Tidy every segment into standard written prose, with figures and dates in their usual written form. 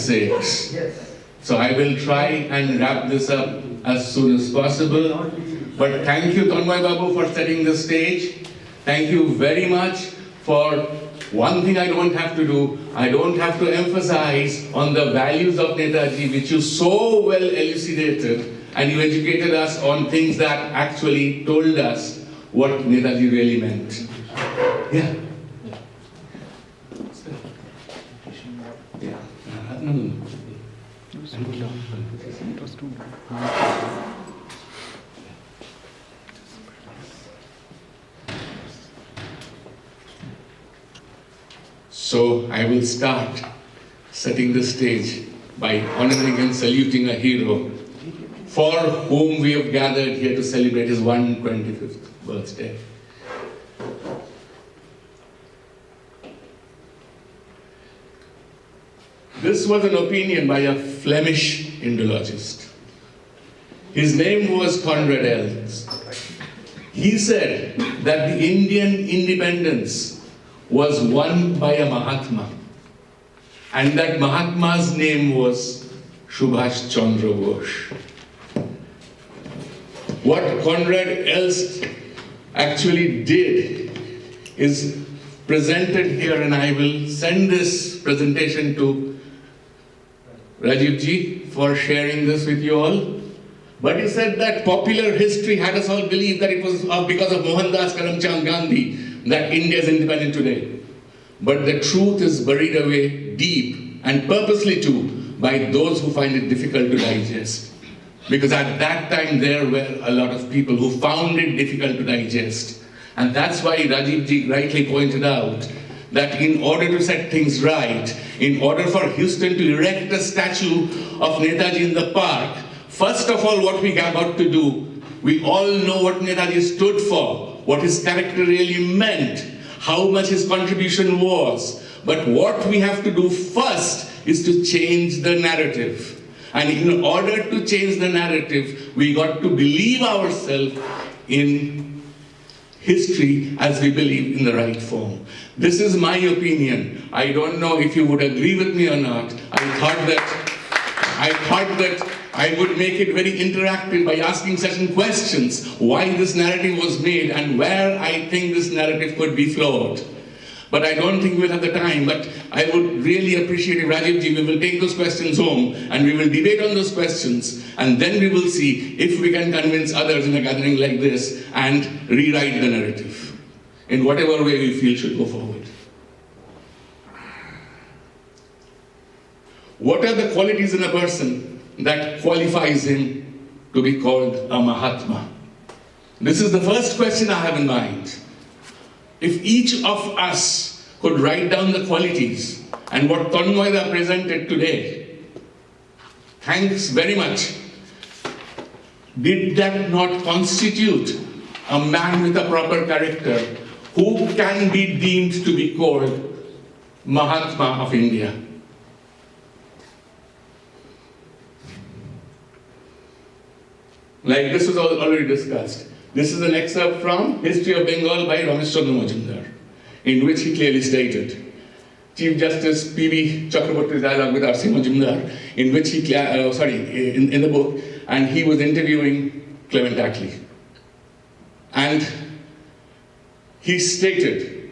6. So I will try and wrap this up as soon as possible. But thank you, Tanmay Babu, for setting the stage. Thank you very much for one thing I don't have to do. I don't have to emphasize on the values of Netaji, which you so well elucidated, and you educated us on things that actually told us what Netaji really meant. Yeah. So I will start setting the stage by honoring and saluting a hero for whom we have gathered here to celebrate his 125th birthday. This was an opinion by a Flemish Indologist. His name was Conrad Els. He said that the Indian independence was won by a Mahatma, and that Mahatma's name was Subhash Chandra Bose. What Conrad Els actually did is presented here, and I will send this presentation to Rajiv ji for sharing this with you all. But he said that popular history had us all believe that it was because of Mohandas Karamchand Gandhi that India is independent today. But the truth is buried away deep, and purposely too, by those who find it difficult to digest. Because at that time there were a lot of people who found it difficult to digest. And that's why Rajiv ji rightly pointed out that in order to set things right, in order for Houston to erect a statue of Netaji in the park, first of all, what we have got to do, we all know what Netaji stood for, what his character really meant, how much his contribution was. But what we have to do first is to change the narrative. And in order to change the narrative, we got to believe ourselves in history as we believe in the right form. This is my opinion. I don't know if you would agree with me or not. I thought that I would make it very interactive by asking certain questions, why this narrative was made and where I think this narrative could be flawed. But I don't think we'll have the time, but I would really appreciate if Rajiv ji, we will take those questions home and we will debate on those questions, and then we will see if we can convince others in a gathering like this and rewrite the narrative in whatever way we feel should go forward. What are the qualities in a person that qualifies him to be called a Mahatma? This is the first question I have in mind. If each of us could write down the qualities and what Tanmay presented today, thanks very much. Did that not constitute a man with a proper character who can be deemed to be called Mahatma of India? Like this was already discussed. This is an excerpt from History of Bengal by Ramesh Chandra Majumdar, in which he clearly stated, Chief Justice P.B. Chakraborty's dialogue with R.C. Majumdar, in which he, in the book, and he was interviewing Clement Attlee. And he stated,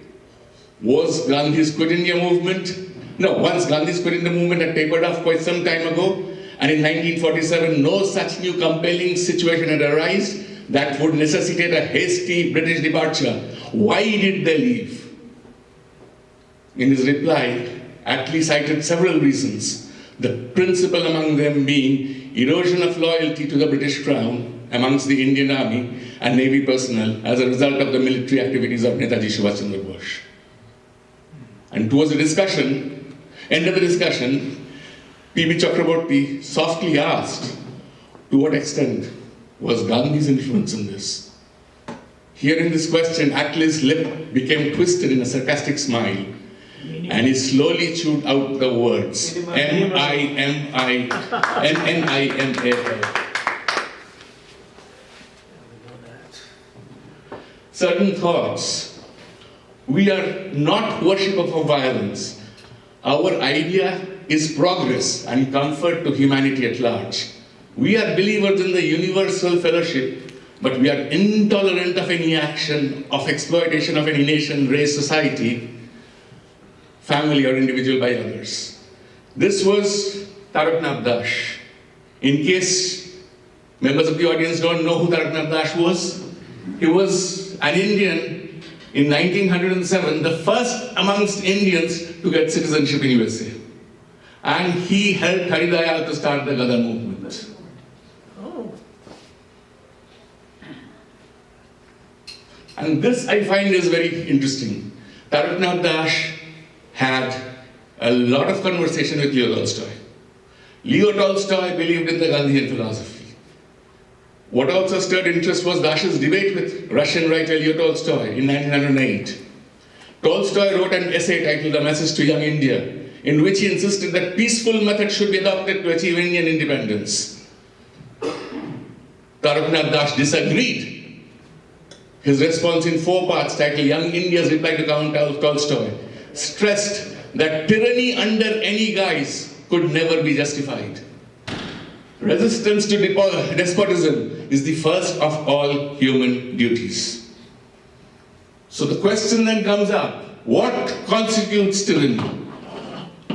was Gandhi's Quit India movement? No, once Gandhi's Quit India movement had tapered off quite some time ago, and in 1947, no such new compelling situation had arisen that would necessitate a hasty British departure. Why did they leave? In his reply, Attlee cited several reasons, the principal among them being erosion of loyalty to the British Crown amongst the Indian Army and Navy personnel as a result of the military activities of Netaji Subhash Chandra Bose. And towards the discussion, end of the discussion, P.B. Chakraborty softly asked, to what extent was Gandhi's influence in this? Hearing this question, Attlee's lip became twisted in a sarcastic smile, and he slowly chewed out the words, M-I-M-I-N-N-I-M-A. Certain thoughts. We are not worshippers of violence. Our idea is progress and comfort to humanity at large. We are believers in the universal fellowship, but we are intolerant of any action of exploitation of any nation, race, society, family or individual by others. This was Taraknath Dash. In case members of the audience don't know who Taraknath Dash was, he was an Indian in 1907, the first amongst Indians to get citizenship in USA. And he helped Hari Dayal to start the Gadar movement. And this I find is very interesting. Taraknath Dash had a lot of conversation with Leo Tolstoy. Leo Tolstoy believed in the Gandhian philosophy. What also stirred interest was Dash's debate with Russian writer Leo Tolstoy in 1908. Tolstoy wrote an essay titled A Message to Young India, in which he insisted that peaceful methods should be adopted to achieve Indian independence. Taraknath Dash disagreed. His response in 4 parts, titled Young India's Reply to Count Tolstoy, stressed that tyranny under any guise could never be justified. Resistance to despotism is the first of all human duties. So the question then comes up, what constitutes tyranny?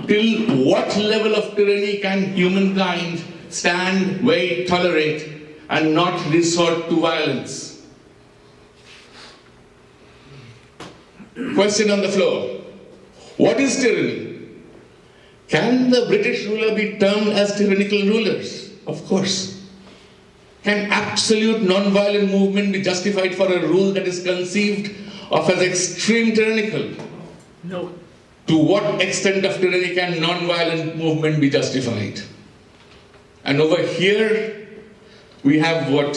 Till what level of tyranny can humankind stand, wait, tolerate, and not resort to violence? Question on the floor. What is tyranny? Can the British ruler be termed as tyrannical rulers? Of course. Can absolute non-violent movement be justified for a rule that is conceived of as extreme tyrannical? No. To what extent of tyranny can non-violent movement be justified? And over here, we have what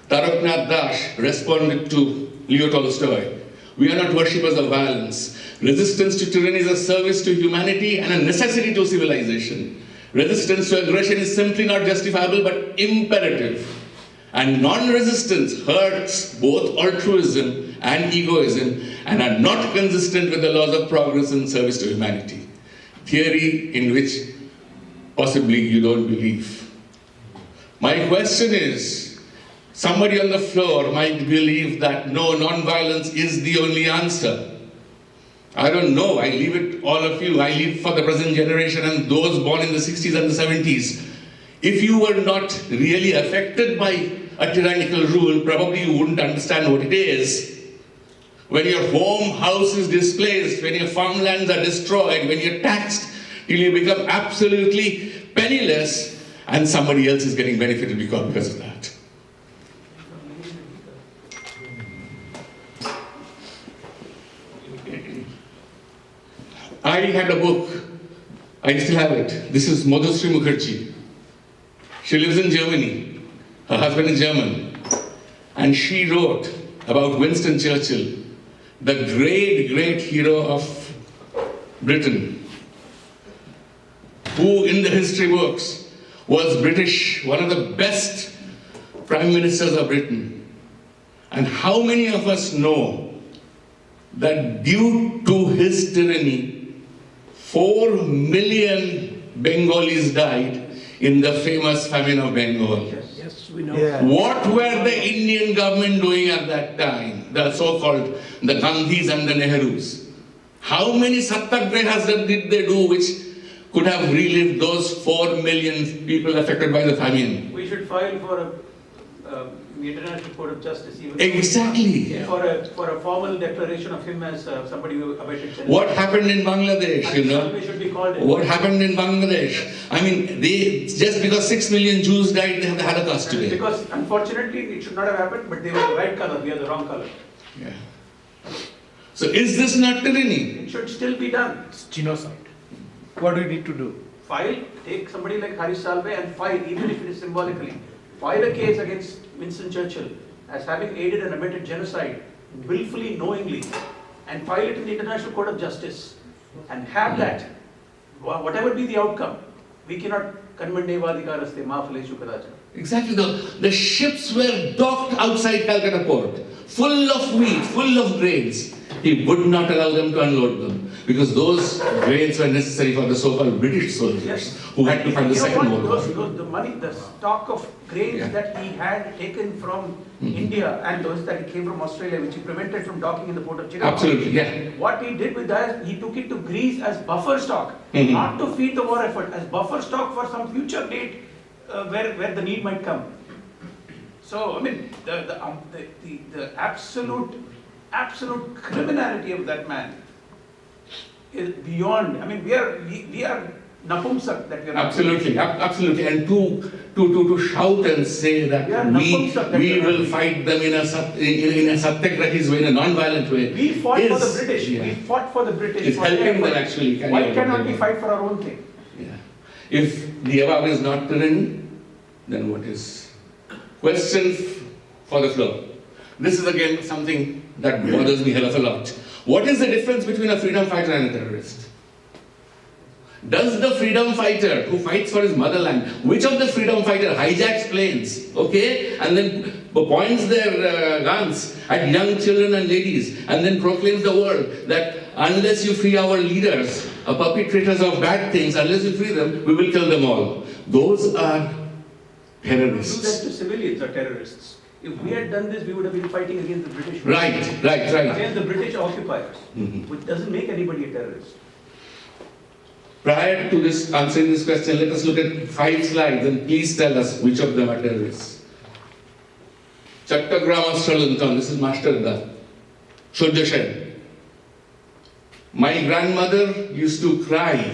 Taraknath Dash responded to Leo Tolstoy. We are not worshippers of violence. Resistance to tyranny is a service to humanity and a necessity to civilization. Resistance to aggression is simply not justifiable but imperative. And non-resistance hurts both altruism and egoism and are not consistent with the laws of progress and service to humanity. Theory in which possibly you don't believe. My question is, somebody on the floor might believe that no, non-violence is the only answer. I don't know, I leave it all of you. I leave for the present generation and those born in the 60s and the 70s. If you were not really affected by a tyrannical rule, probably you wouldn't understand what it is. When your home house is displaced, when your farmlands are destroyed, when you're taxed till you become absolutely penniless and somebody else is getting benefited because of that. I had a book, I still have it. This is Madhushree Mukherjee. She lives in Germany. Her husband is German. And she wrote about Winston Churchill, the great, great hero of Britain, who in the history books was British, one of the best prime ministers of Britain. And how many of us know that due to his tyranny, 4 million Bengalis died in the famous famine of Bengal. Yes, we know. Yeah. What were the Indian government doing at that time? The so-called, the Gandhis and the Nehrus. How many satyagrahas did they do which could have relived those 4 million people affected by the famine? We should file for the International Court of Justice. Even Exactly. for a formal declaration of him as somebody who abetted genocide. What happened in Bangladesh, you know? Salve should be called in. What happened in Bangladesh? I mean, just because 6 million Jews died, they have the Holocaust today. Because unfortunately it should not have happened, but they were the right color, we are the wrong color. Yeah. So is this not tyranny? It should still be done. It's genocide. What do we need to do? File, take somebody like Harish Salve and file, even if it is symbolically. File a case against Winston Churchill as having aided and abetted genocide, willfully, knowingly, and file it in the International Court of Justice. And have that, whatever be the outcome, we cannot Kanmandevadikaraste Mafale Shukadacha. Exactly. The ships were docked outside Calcutta port, full of wheat, full of grains. He would not allow them to unload them. because those grades were necessary for the so-called British soldiers Yes. who had to fight the You know Second what? World War. The money, the stock of grains Yeah. that he had taken from India and those that came from Australia, which he prevented from docking in the port of Chicago. Absolutely, yeah. What he did with that, he took it to Greece as buffer stock, Mhm. not to feed the war effort, as buffer stock for some future date where the need might come. So, I mean, the absolute criminality of that man is beyond. I mean, we are napumsak that we are. not. Absolutely, absolutely. And to shout and say that Yeah, we napumsak that we we are will not. fight them in a satyagrahi's way, in a non-violent way. We fought for the is- British. yeah. We fought for the British. It's for their helping them fight. actually carry Why out cannot what they we want. fight for our own thing? Yeah. If the above is not tyranny, then what is? Question for the floor. This is again something that bothers me hell of a lot. What is the difference between a freedom fighter and a terrorist? Does the freedom fighter who fights for his motherland, which of the freedom fighter hijacks planes, okay, and then points their guns at young children and ladies, and then proclaims the world that unless you free our leaders, perpetrators of bad things, unless you free them, we will kill them all. Those are Do that terrorists. to civilians or terrorists. If we had done this, we would have been fighting against the British. Right. Against the British occupiers, Mhm. which doesn't make anybody a terrorist. Prior to this answering this question, let us look at 5 slides and please tell us which of them are terrorists. Chattogram Australanton, this is Master Da. Shodhashen. My grandmother used to cry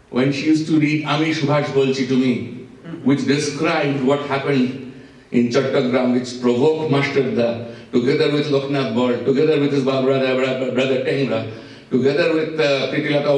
when she used to read Ami Subhash Bolchi to me, which described what happened in Chattogram, which provoked Master Da, together with Loknath Ball, together with his brother Tengra, together with Pritilata,